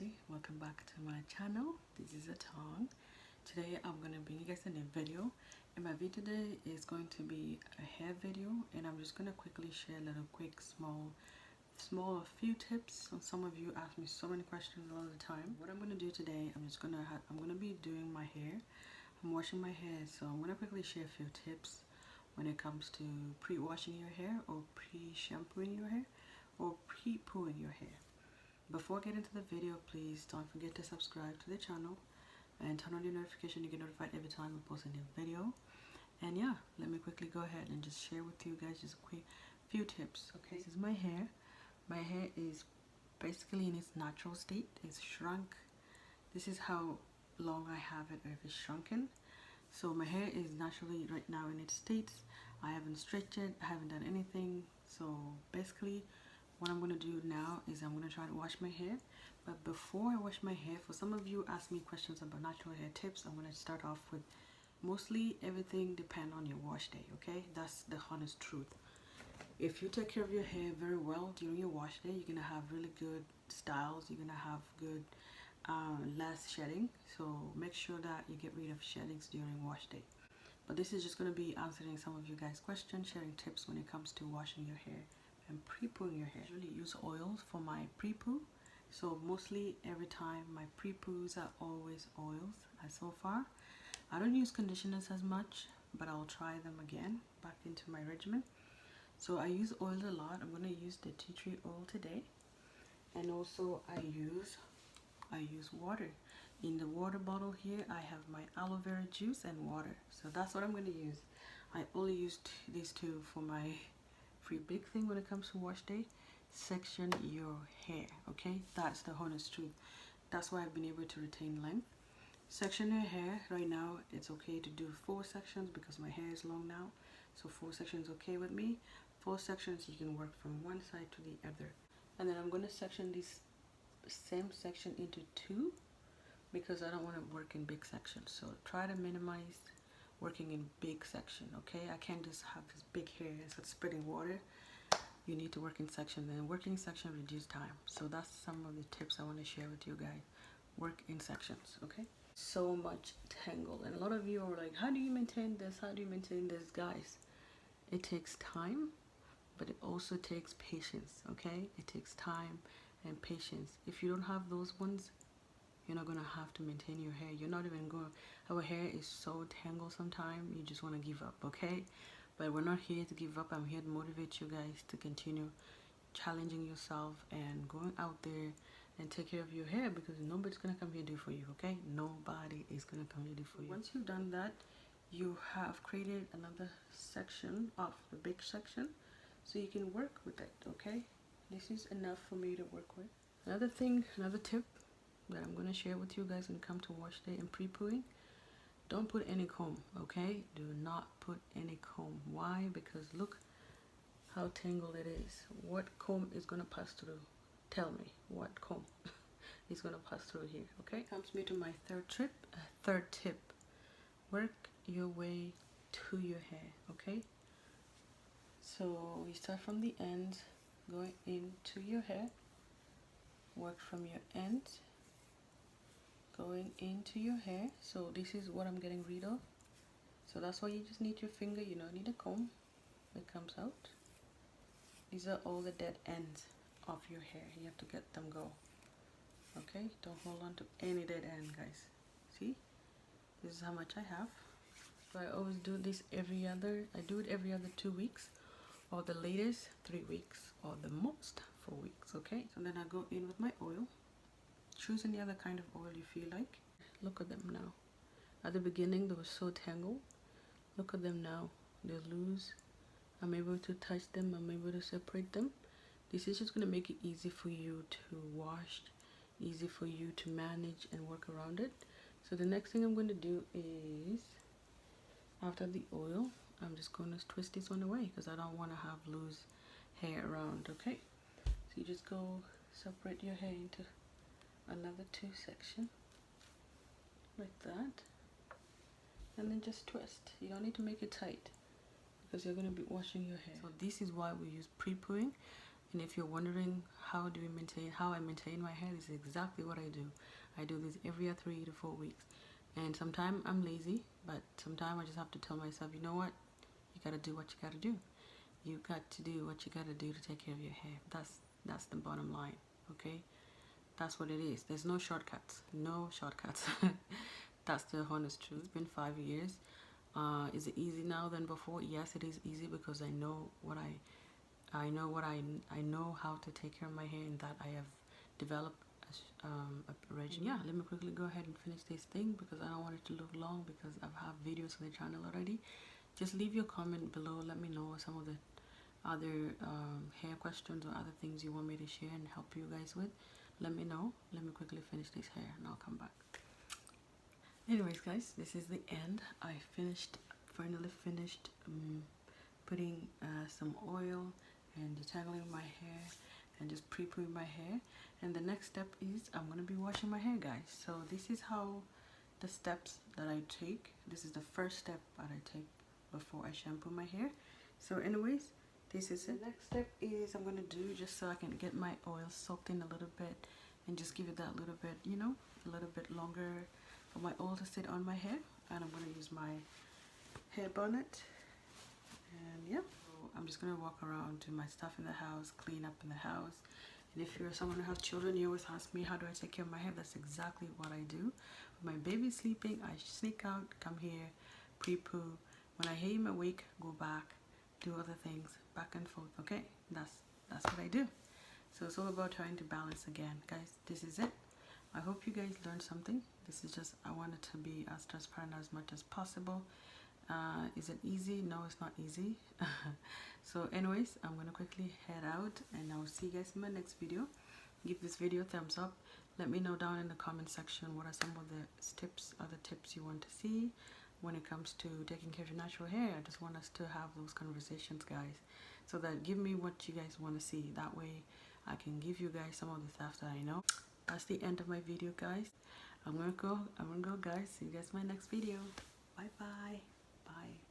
everybody, welcome back to my channel. This is a tongue. Today I'm going to bring you guys a new video, and my video today is going to be a hair video, and I'm just going to quickly share a little quick small few tips. And some of you ask me so many questions all the time. What I'm going to do today, I'm going to be doing my hair. I'm washing my hair, so I'm going to quickly share a few tips when it comes to pre-washing your hair, or pre-shampooing your hair, or pre-pooing your hair. Before I get into the video, please don't forget to subscribe to the channel and turn on your notification to get notified every time I post a new video. And yeah, let me quickly go ahead and just share with you guys just a quick few tips. Okay, this is my hair. My hair is basically in its natural state. It's shrunk. This is how long I have it, or if it's shrunken. So my hair is naturally right now in its states. I haven't stretched it, I haven't done anything. So basically what I'm going to do now is I'm going to try to wash my hair. But before I wash my hair, for some of you ask me questions about natural hair tips, I'm going to start off with mostly everything depend on your wash day, okay? That's the honest truth. If you take care of your hair very well during your wash day, you're going to have really good styles, you're going to have good less shedding. So make sure that you get rid of sheddings during wash day. But this is just going to be answering some of you guys' questions, sharing tips when it comes to washing your hair and pre-pooing your hair. I usually use oils for my pre-poo, so mostly every time my pre-poos are always oils. As so far, I don't use conditioners as much, but I'll try them again back into my regimen. So I use oils a lot. I'm going to use the tea tree oil today, and also I use water. In the water bottle here I have my aloe vera juice and water, so that's what I'm going to use. I only use these two for my big thing when it comes to wash day. Section your hair, okay? That's the honest truth. That's why I've been able to retain length. Section your hair. Right now it's okay to do 4 sections because my hair is long now, so 4 sections okay with me. 4 sections, you can work from one side to the other. And then I'm going to section this same section into 2 because I don't want to work in big sections. So try to minimize working in big section, okay? I can't just have this big hair and start spreading water. You need to work in section, then working section reduce time. So that's some of the tips I want to share with you guys. Work in sections, okay? So much tangle, and a lot of you are like, how do you maintain this, how do you maintain this? Guys, it takes time, but it also takes patience, okay? It takes time and patience. If you don't have those ones, you're not gonna have to maintain your hair. You're not even going. Our hair is so tangled sometimes you just want to give up, okay? But we're not here to give up. I'm here to motivate you guys to continue challenging yourself and going out there and take care of your hair, because nobody's gonna come here to do for you, okay? Nobody is gonna come here to do for you. Once you've done that, you have created another section of the big section, so you can work with it, okay? This is enough for me to work with. Another thing, another tip that I'm going to share with you guys when it comes to wash day and pre-pooing: don't put any comb, okay? Do not put any comb. Why? Because look how tangled it is. What comb is going to pass through? Tell me what comb is going to pass through here, okay? Comes me to my third tip. Work your way to your hair, okay? So we start from the end, going into your hair, work from your end going into your hair. So this is what I'm getting rid of. So that's why you just need your finger, you don't need a comb. It comes out. These are all the dead ends of your hair. You have to get them go, okay? Don't hold on to any dead end, guys. See, this is how much I have. So I always do this I do it every other 2 weeks, or the latest 3 weeks, or the most 4 weeks, okay? So then I go in with my oil. Choose any other kind of oil you feel like. Look at them now. At the beginning they were so tangled. Look at them now. They're loose. I'm able to touch them. I'm able to separate them. This is just going to make it easy for you to wash, easy for you to manage and work around it. So the next thing I'm going to do is, after the oil, I'm just going to twist this one away because I don't want to have loose hair around, okay? So you just go separate your hair into another 2 sections like that, and then just twist. You don't need to make it tight because you're going to be washing your hair. So this is why we use pre-pooing. And if you're wondering how I maintain my hair, this is exactly what I do. I do this every 3 to 4 weeks. And sometimes I'm lazy, but sometimes I just have to tell myself, you know what? You gotta do what you gotta do. You got to do what you gotta do to take care of your hair. That's the bottom line, okay? That's what it is. There's no shortcuts. No shortcuts. That's the honest truth. It's been 5 years. Is it easy now than before? Yes, it is easy because I know I know how to take care of my hair, and that I have developed a regimen. Yeah, let me quickly go ahead and finish this thing because I don't want it to look long because I've had videos on the channel already. Just leave your comment below. Let me know some of the other hair questions or other things you want me to share and help you guys with. Let me know. Let me quickly finish this hair and I'll come back. Anyways, guys, this is the end. I finally finished putting some oil and detangling my hair and just pre-pooing my hair. And the next step is I'm going to be washing my hair, guys. So this is how the steps that I take. This is the first step that I take before I shampoo my hair. So anyways, this is it. The next step is I'm going to do, just so I can get my oil soaked in a little bit and just give it that little bit, you know, a little bit longer for my oil to sit on my hair. And I'm going to use my hair bonnet. And yeah, so I'm just going to walk around, do my stuff in the house, clean up in the house. And if you're someone who has children, you always ask me, how do I take care of my hair? That's exactly what I do. When my baby's sleeping, I sneak out, come here, pre-poo. When I hear him awake, go back, do other things, back and forth, okay? That's what I do. So it's all about trying to balance again. Guys, this is it. I hope you guys learned something. This is just, I wanted to be as transparent as much as possible. Is it easy? No, it's not easy. So anyways, I'm gonna quickly head out and I'll see you guys in my next video. Give this video a thumbs up. Let me know down in the comment section what are some of the other tips you want to see when it comes to taking care of your natural hair. I just want us to have those conversations, guys. So that give me what you guys want to see. That way I can give you guys some of the stuff that I know. That's the end of my video, guys. I'm gonna go guys. See you guys in my next video. Bye bye. Bye.